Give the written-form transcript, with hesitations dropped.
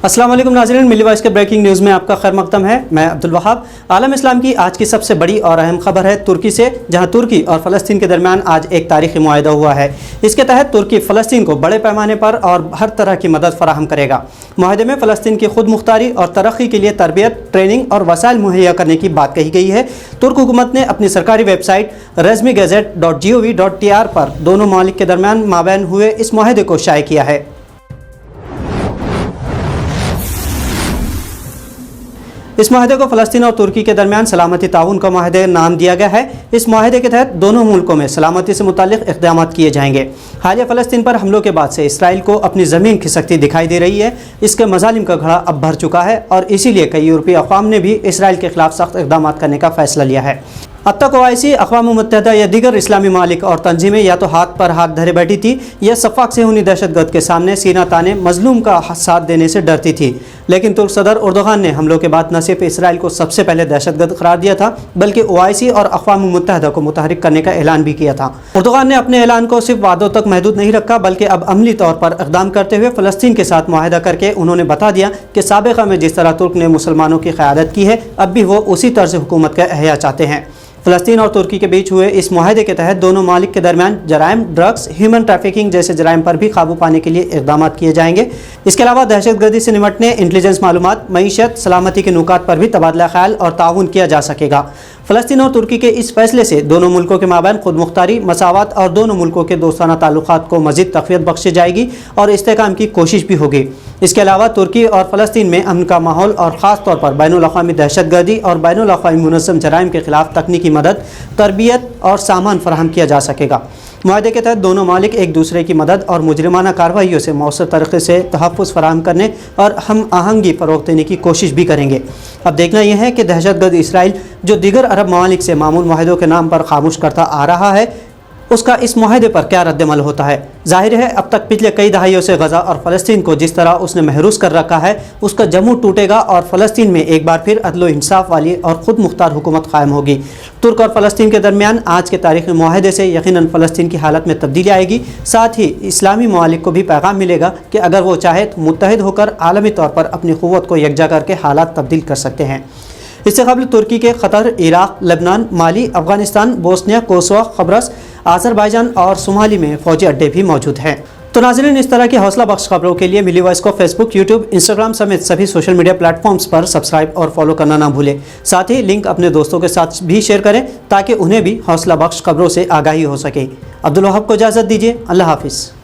अस्सलाम वालेकुम नाज़रीन, मिली वॉइस के ब्रेकिंग न्यूज़ में आपका खैर मकदम है। मैं अब्दुल वहाब। आलम इस्लाम की आज की सबसे बड़ी और अहम खबर है तुर्की से, जहां तुर्की और फ़लस्तीन के दरमियान आज एक तारीखी मुआहदा हुआ है। इसके तहत तुर्की फ़लस्तीन को बड़े पैमाने पर और हर तरह की मदद फराहम करेगा। मुआहदे में फ़लस्तीन की खुद मुख्तारी और तरक्की के लिए तरबियत, ट्रेनिंग और वसाइल मुहैया करने की बात कही गई है। तुर्क हुकूमत ने अपनी सरकारी वेबसाइट resmigazette.gov.tr पर दोनों ममालिक के दरमियान माबैन हुए इस मुआहदे को शाये किया है। इस माहदे को फ़लस्तीन और तुर्की के दरमियान सलामती ताउन का माहदे नाम दिया गया है। इस माहदे के तहत दोनों मुल्कों में सलामती से मुताल्लिक़ इक़दाम किए जाएंगे। हालिया फ़लस्तीन पर हमलों के बाद से इसराइल को अपनी ज़मीन खिसकती दिखाई दे रही है। इसके मज़ालिम का घड़ा अब भर चुका है और इसीलिए कई यूरोपीय अक़वाम ने भी इसराइल के ख़िलाफ़ सख्त इक़दाम करने का फ़ैसला लिया है। अब तक ओआईसी, अक़वाम मुत्तहिदा या दीगर इस्लामी मालिक और तंजीमें या तो हाथ पर हाथ धरे बैठी थी या सफ़ाक से हुनी दहशतगर्द के सामने सीना ताने मजलूम का साथ देने से डरती थी। लेकिन तुर्क सदर उर्दुगान ने हमलों के बाद न सिर्फ इसराइल को सबसे पहले दहशतगर्द करार दिया था, बल्कि ओआईसी और अक़वाम मुत्तहिदा को मुतहरिक करने का ऐलान भी किया था। उर्दुगान ने अपने ऐलान को सिर्फ वादों तक महदूद नहीं रखा, बल्कि अब अमली तौर पर इक़दाम करते हुए फ़लस्तीन के साथ मुआहदा करके उन्होंने बता दिया कि साबिक़ा में जिस तरह तुर्क ने मुसलमानों की क़यादत की है, अब भी वो उसी तर्ज़ हुकूमत का एहया चाहते हैं। फ़लस्तीन और तुर्की के बीच हुए इस मुआहदे के तहत दोनों मालिक के दरमियान जराइम, ड्रग्स, ह्यूमन ट्रैफिकिंग जैसे जराइम पर भी काबू पाने के लिए इक़दाम किए जाएंगे। इसके अलावा दहशतगर्दी से निपटने, इंटेलिजेंस मालूमात, मईशत, सलामती के नुकात पर भी तबादला ख्याल और ताउन किया जा सकेगा। फ़लस्तीन और तुर्की के इस फैसले से दोनों मुल्कों के माबैन खुद मुख्तारी, मसावत और दोनों मुल्कों के दोस्ताना ताल्लुकात को मज़ीद तक़वियत बख्शी जाएगी और इस्तेहकाम की कोशिश भी होगी। इसके अलावा तुर्की और फ़लस्तीन में अमन का माहौल और ख़ास तौर पर बैनुल अक़वामी दहशतगर्दी और बैनुल अक़वामी मुनज़्ज़म जराइम के ख़िलाफ़ तकनीकी मदद, तरबियत और सामान फराहम किया जा सकेगा। मुआहदे के तहत दोनों मालिक एक दूसरे की मदद और मुजरिमाना कार्रवाइयों से मौसर तरीक़े से तहफ़्फ़ुज़ फराहम करने और हम आहंगी फ़रोग़ देने की कोशिश भी करेंगे। अब देखना यह है कि दहशतगर्द इसराइल, जो दीगर अरब ममालिक से मामूल मुआहदों के नाम पर खामोश करता आ रहा है, उसका इस मुआहदे पर क्या रद्दमल होता है। ज़ाहिर है अब तक पिछले कई दहाइयों से गज़ा और फ़लस्तीन को जिस तरह उसने महरूस कर रखा है, उसका जमू टूटेगा और फ़लस्तीन में एक बार फिर अदल व इंसाफ वाली और ख़ुद मुख्तार हुकूमत कायम होगी। तुर्क और फ़लस्तीन के दरमियान आज के तारीख़ी मुआहदे से यकीनन फ़लस्तीन की हालत में तब्दीली आएगी। साथ ही इस्लामी ममालिक को भी पैगाम मिलेगा कि अगर वो चाहे तो मुत्तहिद होकर आलमी तौर पर अपनी क़ुव्वत को यकजा करके हालात तब्दील कर सकते हैं। इससे कबल तुर्की के क़तर, इराक़, लेबनान, माली, अफ़गानिस्तान, बोस्निया, कोसोवो, क़ब्रस, आज़रबाईजान और सोमाली में फ़ौजी अड्डे भी मौजूद हैं। तो नाज़रीन, इस तरह की हौसला बख्श खबरों के लिए मिली वॉइस को फेसबुक, यूट्यूब, इंस्टाग्राम समेत सभी सोशल मीडिया प्लेटफॉर्म्स पर सब्सक्राइब और फॉलो करना ना भूलें। साथ ही लिंक अपने दोस्तों के साथ भी शेयर करें ताकि उन्हें भी हौसला बख्श खबरों से आगाही हो सके। अब्दुल वहाब को इजाज़त दीजिए। अल्लाह हाफ़िज़।